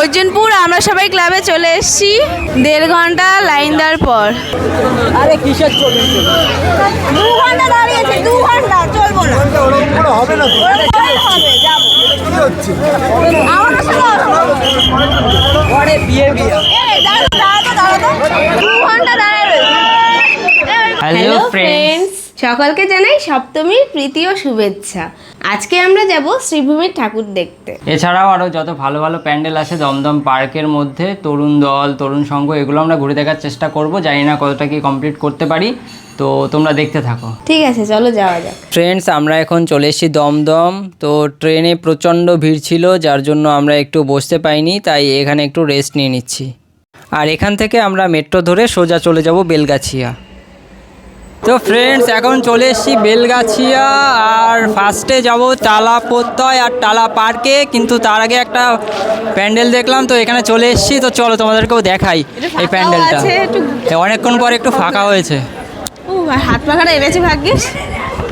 অর্জুনপুর আমরা সবাই ক্লাবে চলে এসেছি 1.5 ঘন্টা লাইন দেওয়ার পর। আরে কিসের চলবে? 2 ঘন্টা দাঁড়িয়েছি, 2 ঘন্টা চলবো না। হবে না তো? হবে, যাবো। কি হচ্ছে? আমার সাথে পরে বিয়ে বিয়ে। এই দাঁড়াও 2 ঘন্টা দাঁড়ায় রয়েছে। হ্যালো ফ্রেন্ডস, সকলকে জানাই সপ্তমীর প্রীতি ও শুভেচ্ছা। আজকে আমরা যাব শ্রীভূমির ঠাকুর দেখতে। এছাড়াও আরও যত ভালো ভালো প্যান্ডেল আছে দমদম পার্কের মধ্যে, তরুণ দল, তরুণ সংঘ, এগুলো আমরা ঘুরে দেখার চেষ্টা করব। জানি না কতটা কি কমপ্লিট করতে পারি, তো তোমরা দেখতে থাকো। ঠিক আছে, চলো যাওয়া যাক। ফ্রেন্ডস, আমরা এখন চলে এসেছি দমদম। তো ট্রেনে প্রচণ্ড ভিড় ছিল, যার জন্য আমরা একটু বসতে পাইনি, তাই এখানে একটু রেস্ট নিয়ে নিচ্ছি। আর এখান থেকে আমরা মেট্রো ধরে সোজা চলে যাব বেলগাছিয়া। তো ফ্রেন্ডস, এখন চলে এসেছি বেলগাছিয়া, আর ফার্স্টে যাব টালা প্রত্যয় আর টালা পার্কে। কিন্তু তার আগে একটা প্যান্ডেল দেখলাম, তো এখানে চলে এসেছি। তো চলো তোমাদেরকেও দেখাই এই প্যান্ডেলটা। অনেকক্ষণ পরে একটু ফাঁকা হয়েছে। ও হাত পাখাটা এনেছি ভাগ্যিস।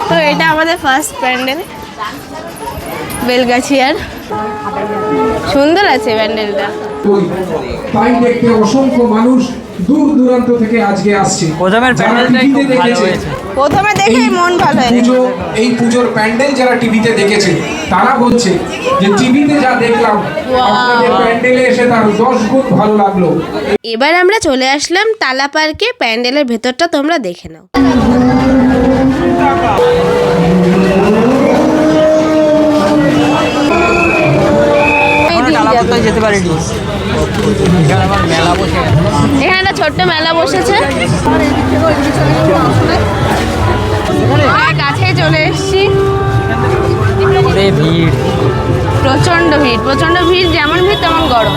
তো এটা আমাদের ফার্স্ট প্যান্ডেল বেলগাছিয়ার। সুন্দর আছে প্যান্ডেলটা। তাই দেখতে অসংখ্য মানুষ দূর দূরান্ত থেকে আজকে আসছে। প্রথমে দেখেই মন ভালো হয়ে গেল। এই পুজোর প্যান্ডেল যারা টিভিতে দেখেছে তারা বলছে যে টিভিতে যা দেখলাম আপনাদের প্যান্ডেলে এসে তার 10 গুণ ভালো লাগলো। এবার আমরা চলে আসলাম টালা পার্কে। প্যান্ডেলের ভেতরটা তোমরা দেখে নাও। যেতে পারিনি, এখানে একটা ছোট্ট মেলা বসেছে, কাছে চলে এসছি। ভিড়, প্রচন্ড ভিড়, প্রচন্ড ভিড়, যেমন ভিড় তেমন গরম।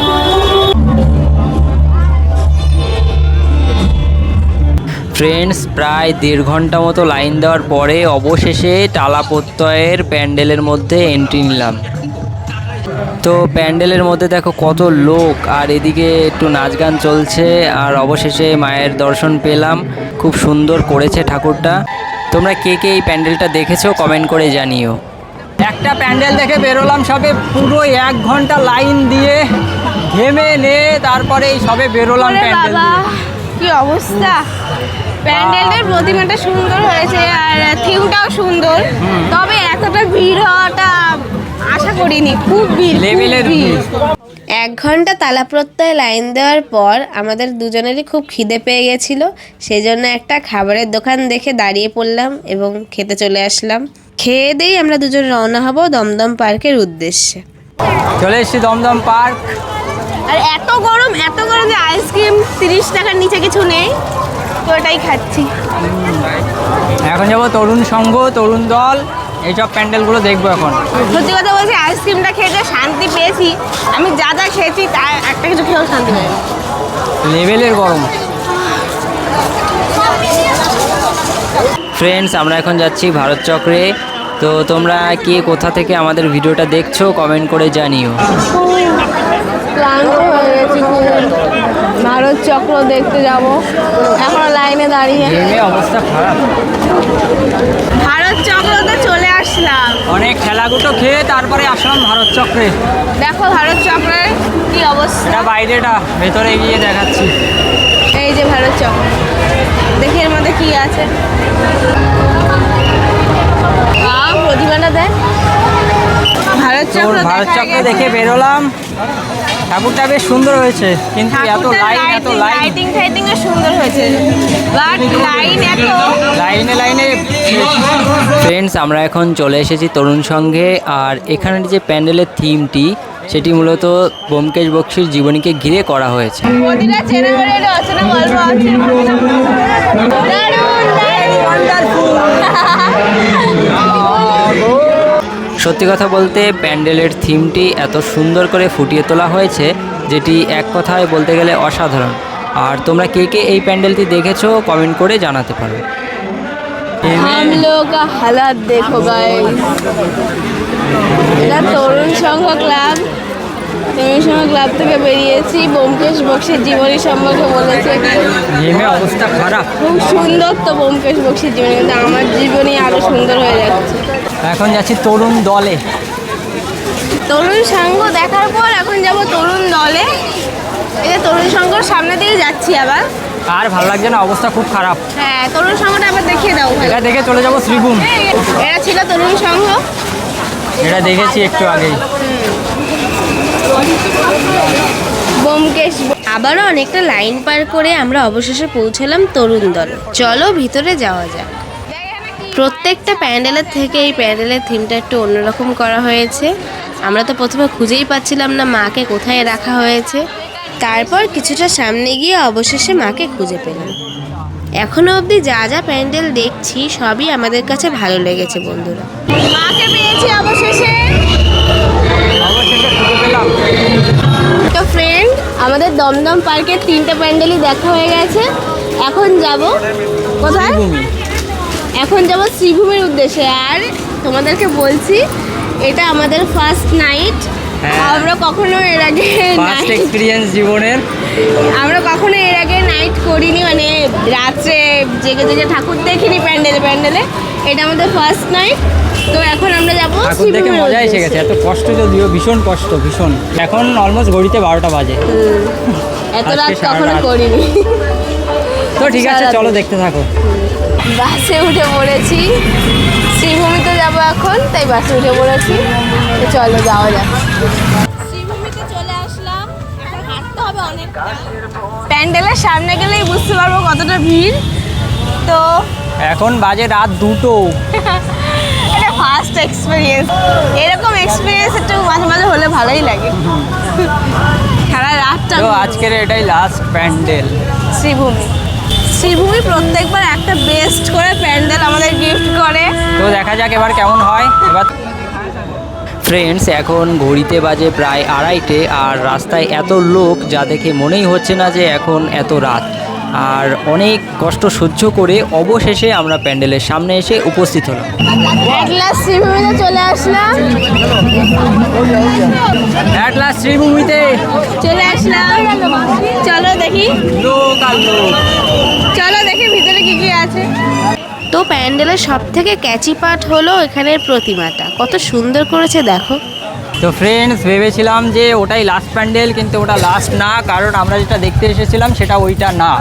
ফ্রেন্ডস, প্রায় 1.5 ঘন্টা মতো লাইন দেওয়ার পরে অবশেষে টালা প্রত্যয়ের প্যান্ডেলের মধ্যে এন্ট্রি নিলাম। তো প্যান্ডেলের মধ্যে দেখো কত লোক, আর এদিকে একটু নাচ গান চলছে। আর অবশেষে মায়ের দর্শন পেলাম। খুব সুন্দর করেছে ঠাকুরটা। তোমরা কে কে এই প্যান্ডেলটা দেখেছো কমেন্ট করে জানিও। একটা প্যান্ডেল দেখে বেরোলাম, সবে পুরো 1 ঘন্টা লাইন দিয়ে ঘেমে নে তারপরে এই সবে বেরোলাম প্যান্ডেল দিয়ে। কি অবস্থা! প্যান্ডেলটার প্রতিমাটা সুন্দর হয়েছে আর থিমটাও সুন্দর, তবে এতটা ভিড় হওয়াটা আশা করিনি। খুব ভিড়, লেভেলের ভিড়। 1 ঘন্টা তালা প্রত্যয় লাইন দেওয়ার পর আমাদের দুজনেরই খুব খিদে পেয়ে গেছিল। সেই জন্য একটা খাবারের দোকান দেখে দাঁড়িয়ে পড়লাম এবং খেতে চলে আসলাম। খেয়ে দিয়েই আমরা দুজন রওনা হব দমদম পার্কের উদ্দেশ্যে। চলে এসেছি দমদম পার্ক। আর এত গরম যে আইসক্রিম 30 টাকার নিচে কিছু নেই, তো ওটাই খাচ্ছি। এখন যাবো তরুণ সংঘ, তরুণ দল, এইসব প্যান্ডেলগুলো দেখবো। এখন সত্যি কথা বলছি, আইসক্রিমটা খেয়ে যে শান্তি পেয়েছি, আমি যা যা খেয়েছি তার একটা কিছু খেয়েও শান্তি পাইনি। লেভেলের গরম। ফ্রেন্ডস, আমরা এখন যাচ্ছি ভারত চক্রে। তো তোমরা কে কোথা থেকে আমাদের ভিডিওটা দেখছো কমেন্ট করে জানিও। ক্লান্ত হয়ে গেছি, ভারত চক্র দেখতে যাব। এখনো লাইনে দাঁড়িয়ে, অবস্থা খারাপ। ভারত চক্রতে চলে আসলাম। অনেক খেলাগুটো খেয়ে তারপরে আসলাম ভারত চক্রে। দেখো ভারত চক্রের কি অবস্থা। এটা বাইরেটা, ভেতরে গিয়ে দেখাচ্ছি। এই যে ভারত চক্র, দেখি এর মধ্যে কি আছে। প্রতিমাটা দেখ। ভারত চক্র দেখে বেরোলাম। ঠাকুরটা বেশ সুন্দর হয়েছে, কিন্তু এত লাইটিং সুন্দর হয়েছে, বাট লাইনে। ফ্রেন্ডস, আমরা এখন চলে এসেছি তরুণ সংঘে। আর এখানের যে প্যান্ডেলের থিমটি, সেটি মূলত ব্যোমকেশ বক্সীর জীবনীকে ঘিরে করা হয়েছে। সত্যি কথা বলতে প্যান্ডেলের থিমটি এত সুন্দর করে ফুটিয়ে তোলা হয়েছে, যেটি এক কথায় বলতে গেলে অসাধারণ। আর তোমরা কে কে এই প্যান্ডেলটি দেখেছো কমেন্ট করে জানাতে পারো। हम लोग का हालात देखो गाइस। এটা তরুণ সংঘ ক্লাব। তরুণ সংঘ ক্লাব থেকে বেরিয়েছি, ব্যোমকেশ বক্সীর জীবনী সম্পর্কে বলেছে। অবস্থা খারাপ। খুব সুন্দর তো ব্যোমকেশ বক্সীর জীবনী, কিন্তু আমার জীবনী আরো সুন্দর হয়ে যাচ্ছে। এখন যাচ্ছি তরুণ দলে। তরুণ সংঘ দেখার পর এখন যাব তরুণ দলে। তরুণ সংঘর সামনে দিয়ে যাচ্ছি আবার। আর ভালো লাগছে না, অবস্থা খুব খারাপ। হ্যাঁ, তরুণ সংঘটা আবার দেখিয়ে দাও। এটা দেখে চলে যাবো শ্রীভূম। এরা ছিল তরুণ সংঘ। এটা দেখেছি একটু আগেই। ব্যোমকেশ। আবারও অনেকটা লাইন পার করে আমরা অবশেষে পৌঁছালাম তরুণ দল। চলো ভিতরে যাওয়া যাক। প্রত্যেকটা প্যান্ডেলের থেকে এই প্যান্ডেলের থিমটা একটু অন্যরকম করা হয়েছে। আমরা তো প্রথমে খুঁজেই পাচ্ছিলাম না মাকে কোথায় রাখা হয়েছে। তারপর কিছুটা সামনে গিয়ে অবশেষে মাকে খুঁজে পেলাম। এখনো অবধি যা যা প্যান্ডেল দেখছি সবই আমাদের কাছে ভালো লেগেছে বন্ধুরা। মাকে পেয়েছি অবশেষে। তো ফ্রেন্ড, আমাদের দমদম পার্কের 3টে প্যান্ডেলই দেখা হয়ে গেছে। এখন যাব কোথায়? এখন যাব শ্রীভূমির উদ্দেশ্যে। আর তোমাদেরকে বলছি, এটা আমাদের ফার্স্ট নাইট। আমরা কখনো এর আগে ফার্স্ট এক্সপিরিয়েন্স জীবনের। আমরা কখনো এর আগে নাইট করিনি, মানে রাত্রে জেগে জেগে ঠাকুর দেখিনি প্যান্ডেলে। এটা আমাদের ফার্স্ট নাইট। তো এখন আমরা যাবো ঠাকুর দেখে মজা এসে গেছে। এত কষ্ট যদিও, ভীষণ কষ্ট, ভীষণ। এখন অলমোস্ট ঘড়িতে 12টা বাজে। এত রাত আজকে সারা কখনো রাত। করিনি। তো ঠিক আছে, চলো দেখতে থাকো। বাসে উঠে পড়েছি, শ্রীভূমিতে যাবো এখন, তাই বাসে উঠে পড়েছি। তো চলো যাওয়া যাক। শ্রীভূমিতে চলে আসলাম, এখন হাঁটতে হবে অনেকটা। প্যান্ডেলের সামনে গেলেই বুঝতে পারবো কতটা ভিড়। তো এখন বাজে রাত 2টো। এটা ফার্স্ট এক্সপিরিয়েন্স। এরকম এক্সপিরিয়েন্স একটু মাঝে মাঝে হলে ভালোই লাগে। সারা রাতটা। তো আজকের এটাই লাস্ট প্যান্ডেল। শ্রীভূমি প্রত্যেকবার একটা বেস্ট করে প্যান্ডেল আমাদের গিফট করে। তো দেখা যাক এবার কেমন হয়। এবার ফ্রেন্ডস, এখন ঘড়িতে বাজে প্রায় 2:30, আর রাস্তায় এত লোক যা দেখে মনেই হচ্ছে না যে এখন এত রাত। আর অনেক কষ্ট সহ্য করে অবশেষে আমরা প্যান্ডেলের সামনে এসে উপস্থিত হলাম। এট লাস্ট শ্রীভূমিতে চলে আসলাম। এট লাস্ট শ্রীভূমিতে চলে আসলাম। চলো দেখি, লোক আর লোক। চলো দেখি ভিতরে কি কি আছে। তো প্যান্ডেলের সব থেকে ক্যাচি পার্ট হলো এখানের প্রতিমাটা, কত সুন্দর করেছে দেখো। তো ফ্রেন্ডস, ভেবেছিলাম যে ওটাই লাস্ট প্যান্ডেল, কিন্তু ওটা লাস্ট না, কারণ আমরা যেটা দেখতে এসেছিলাম সেটা ওইটা না।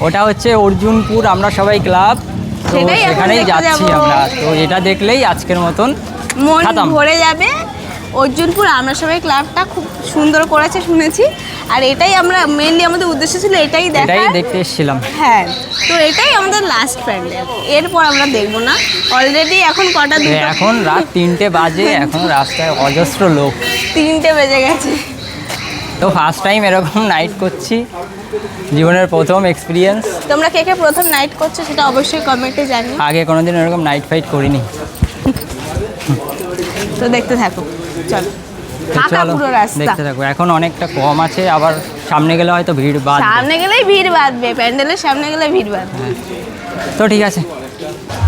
ওটা হচ্ছে অর্জুনপুর আমরা সবাই ক্লাব। তো সেটাই এখন সেখানেই দেখতে যাচ্ছি যাবো। আমরা। তো এটা দেখলেই আজকের মতন মন খতম। ভরে যাবে। অর্জুনপুর আমরা সবাই ক্লাবটা খুব সুন্দর করেছে শুনেছি। আর এটাই আমরা মেইনলি আমাদের উদ্দেশ্য ছিল এটাই এটাই দেখা। দেখতে এসেছিলাম। হ্যাঁ, তো এটাই আমাদের লাস্ট প্যান্ডেল। এরপর আমরা দেখবো না। অলরেডি এখন কটা? তো এখন রাত 3টে বাজে, এখন রাস্তায় অজস্র লোক। 3টে বেজে গেছে। তো ফার্স্ট টাইম এরকম নাইট করছি, জীবনের প্রথম এক্সপিরিয়েন্স। তোমরা কে কে প্রথম নাইট করছো সেটা অবশ্যই কমেন্টে জানিও। আগে কোনোদিন এরকম নাইট ফাইট করিনি। তো দেখতে থাকো, চলো। তো ফাঁকা চলো পুরো রাস্তা। দেখতে থাকো। এখন অনেকটা কম আছে, আবার সামনে গেলে হয়তো ভিড় বাড়বে। সামনে গেলেই ভিড় বাঁধবে, প্যান্ডেলের সামনে গেলে ভিড় বাঁধবে। তো ঠিক আছে,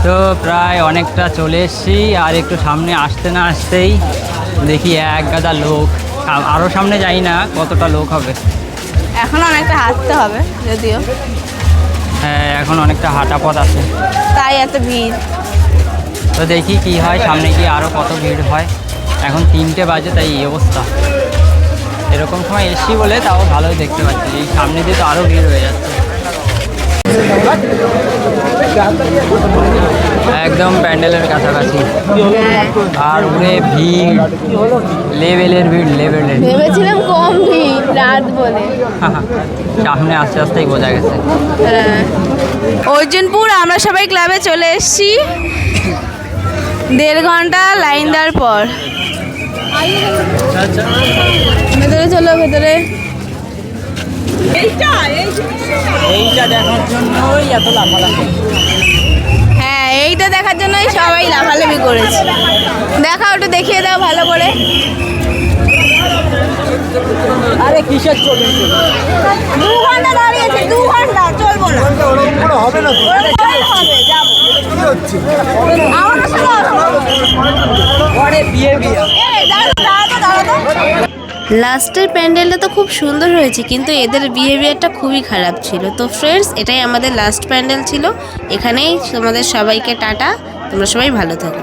তো প্রায় অনেকটা চলে এসেছি। আর একটু সামনে আসতে না আসতেই দেখি এক গাদা লোক। আরও সামনে যাই না কতটা লোক হবে। এখন অনেকটা হাঁটতে হবে যদিও, হ্যাঁ এখন অনেকটা হাঁটা পথ আছে। তাই এত ভিড়। তো দেখি কি হয়, সামনে গিয়ে আরও কত ভিড় হয়। এখন 3টে বাজে, তাই এই অবস্থা। এরকম সময় এসছি বলে তাও ভালোই দেখতে পাচ্ছি। এই সামনে দিয়ে তো আরও ভিড় হয়ে যাচ্ছে। একদম প্যান্ডেলের কাছাকাছি, আর উপরে ভিড়, লেভেলের ভিড়, লেভেলের। ভেবেছিলাম কম ভিড় রাত বলে। সামনে আস্তে আস্তেই বোঝা গেছে। অর্জুনপুর আমরা সবাই ক্লাবে চলে এসেছি 1.5 ঘন্টা লাইন দেওয়ার পর। ভেতরে চলো, ভেতরে। এইটা দেখার জন্যই এত লাফালাফি। হ্যাঁ, এইটা দেখার জন্যই সবাই লাফালাফি করেছে। দেখাও, একটু দেখিয়ে দাও ভালো করে। আরে কিসের চলবে? 2 ঘন্টা দাঁড়িয়েছি, 2 ঘন্টা চলবো না। ওরকম করে হবে না তো। হবে, যাবো। কি হচ্ছে? আমার সাথে আসো। পরে বিয়ে বিয়ে। এই, দাঁড়াও। লাস্টের প্যান্ডেলটা তো খুব সুন্দর হয়েছে, কিন্তু এদের বিহেভিয়ারটা খুবই খারাপ ছিল। তো ফ্রেন্ডস, এটাই আমাদের লাস্ট প্যান্ডেল ছিল। এখানেই তোমাদের সবাইকে টাটা। তোমরা সবাই ভালো থাকো।